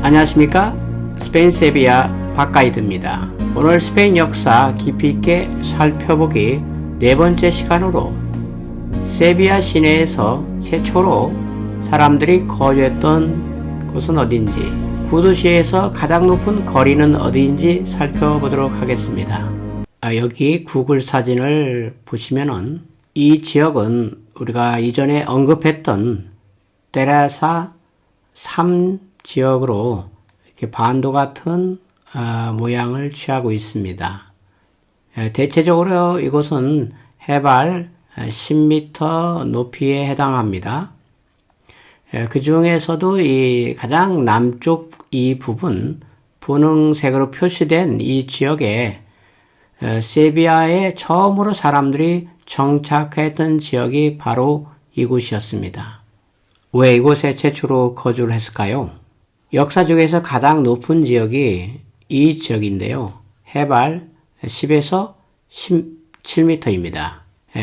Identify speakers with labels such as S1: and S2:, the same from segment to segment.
S1: 안녕하십니까? 스페인 세비야 박가이드입니다. 오늘 스페인 역사 깊이 있게 살펴보기 네 번째 시간으로 세비야 시내에서 최초로 사람들이 거주했던 곳은 어딘지, 구도시에서 가장 높은 거리는 어디인지 살펴보도록 하겠습니다. 여기 구글 사진을 보시면은 이 지역은 우리가 이전에 언급했던 테레사 3 지역으로 이렇게 반도 같은 모양을 취하고 있습니다. 대체적으로 이곳은 해발 10m 높이에 해당합니다. 그 중에서도 이 가장 남쪽 이 부분, 분홍색으로 표시된 이 지역에 세비야에 처음으로 사람들이 정착했던 지역이 바로 이곳이었습니다. 왜 이곳에 최초로 거주를 했을까요? 역사 중에서 가장 높은 지역이 이 지역인데요. 해발 10에서 17m입니다.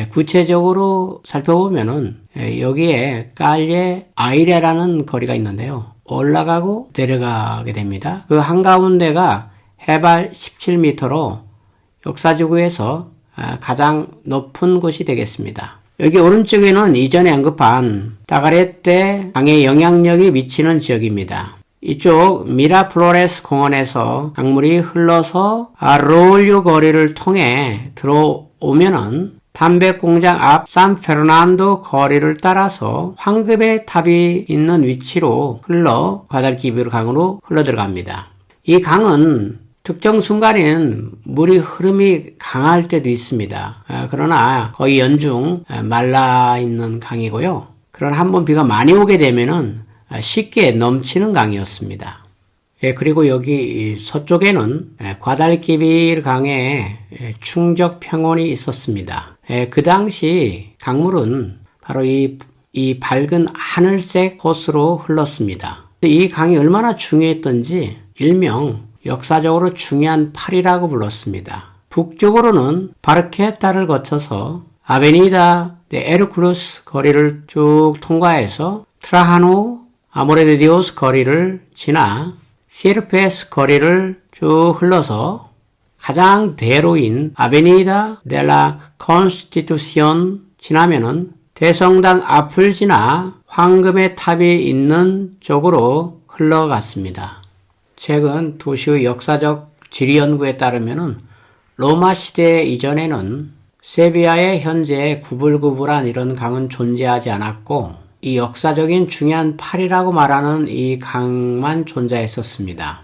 S1: 구체적으로 살펴보면은 여기에 깔예 아이레라는 거리가 있는데요. 올라가고 내려가게 됩니다. 그 한가운데가 해발 17m로 역사지구에서 가장 높은 곳이 되겠습니다. 여기 오른쪽에는 이전에 언급한 따가레떼 강의 영향력이 미치는 지역입니다. 이쪽 미라플로레스 공원에서 강물이 흘러서 아롤류 거리를 통해 들어오면은 담배공장 앞 산페르난도 거리를 따라서 황금의 탑이 있는 위치로 흘러 과달키비르 강으로 흘러들어갑니다. 이 강은 특정 순간에는 물이 흐름이 강할 때도 있습니다. 그러나 거의 연중 말라있는 강이고요. 그러나 한번 비가 많이 오게 되면은 쉽게 넘치는 강이었습니다. 그리고 여기 서쪽에는 과달키비르 강에 충적평원이 있었습니다. 그 당시 강물은 바로 이 밝은 하늘색 호수로 흘렀습니다. 이 강이 얼마나 중요했던지 일명 역사적으로 중요한 팔이라고 불렀습니다. 북쪽으로는 바르케타를 거쳐서 아베니다 데 에르클루스 거리를 쭉 통과해서 트라하노 아모레디오스 거리를 지나 시르페스 거리를 쭉 흘러서 가장 대로인 아베니다 델라 컨스티투시온 지나면은 대성당 앞을 지나 황금의 탑이 있는 쪽으로 흘러갔습니다. 최근 도시의 역사적 지리 연구에 따르면은 로마 시대 이전에는 세비야에 현재 구불구불한 이런 강은 존재하지 않았고 이 역사적인 중요한 팔이라고 말하는 이 강만 존재했었습니다.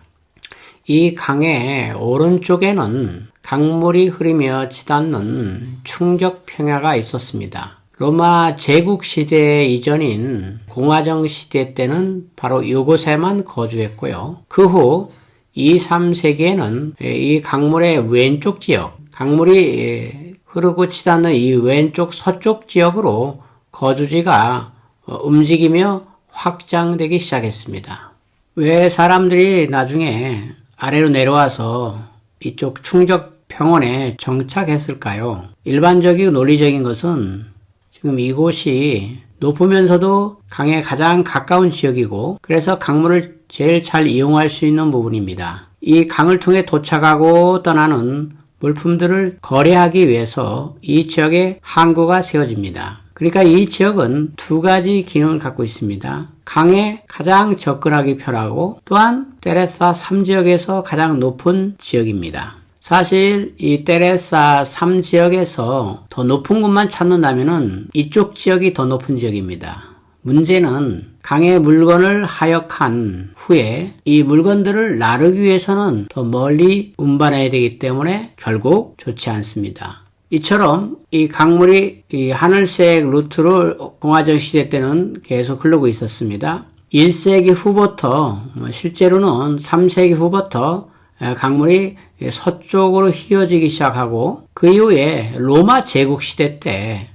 S1: 이 강의 오른쪽에는 강물이 흐르며 치닫는 충적평야가 있었습니다. 로마 제국 시대 이전인 공화정 시대 때는 바로 이곳에만 거주했고요. 그 후 2, 3세기에는 이 강물의 왼쪽 지역, 강물이 흐르고 치닫는 이 왼쪽 서쪽 지역으로 거주지가 움직이며 확장되기 시작했습니다. 왜 사람들이 나중에 아래로 내려와서 이쪽 충적평원에 정착했을까요? 일반적이고 논리적인 것은 지금 이곳이 높으면서도 강에 가장 가까운 지역이고 그래서 강물을 제일 잘 이용할 수 있는 부분입니다. 이 강을 통해 도착하고 떠나는 물품들을 거래하기 위해서 이 지역에 항구가 세워집니다. 그러니까 이 지역은 두 가지 기능을 갖고 있습니다. 강에 가장 접근하기 편하고 또한 테레사 3지역에서 가장 높은 지역입니다. 사실 이 테레사 3지역에서 더 높은 곳만 찾는다면 이쪽 지역이 더 높은 지역입니다. 문제는 강에 물건을 하역한 후에 이 물건들을 나르기 위해서는 더 멀리 운반해야 되기 때문에 결국 좋지 않습니다. 이처럼 이 강물이 이 하늘색 루트를 공화정 시대 때는 계속 흐르고 있었습니다. 1세기 후부터 실제로는 3세기 후부터 강물이 서쪽으로 휘어지기 시작하고 그 이후에 로마 제국 시대 때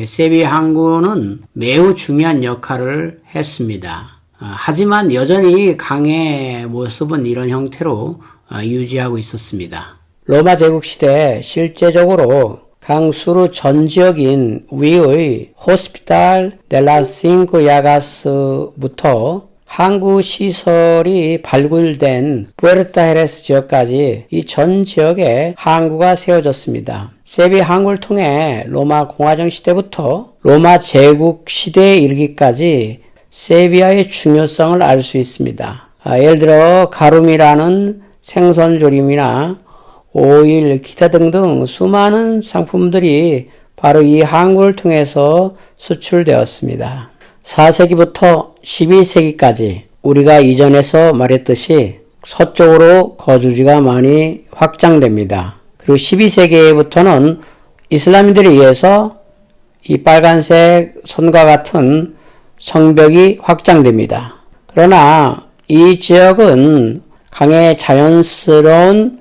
S1: 세비야 항구는 매우 중요한 역할을 했습니다. 하지만 여전히 강의 모습은 이런 형태로 유지하고 있었습니다. 로마 제국 시대 실제적으로 강수루 전 지역인 위의 호스피탈 델라 싱코 야가스부터 항구 시설이 발굴된 부에르타헤레스 지역까지 이 전 지역에 항구가 세워졌습니다. 세비야 항구를 통해 로마 공화정 시대부터 로마 제국 시대에 이르기까지 세비야의 중요성을 알 수 있습니다. 예를 들어 가룸이라는 생선조림이나 오일, 기타 등등 수많은 상품들이 바로 이 항구를 통해서 수출되었습니다. 4세기부터 12세기까지 우리가 이전에서 말했듯이 서쪽으로 거주지가 많이 확장됩니다. 그리고 12세기부터는 이슬람인들에 의해서 이 빨간색 선과 같은 성벽이 확장됩니다. 그러나 이 지역은 강의 자연스러운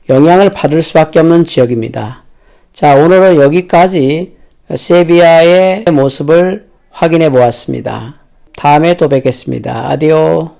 S1: 영향을 받을 수밖에 없는 지역입니다. 자, 오늘은 여기까지 세비야의 모습을 확인해 보았습니다. 다음에 또 뵙겠습니다. 아디오.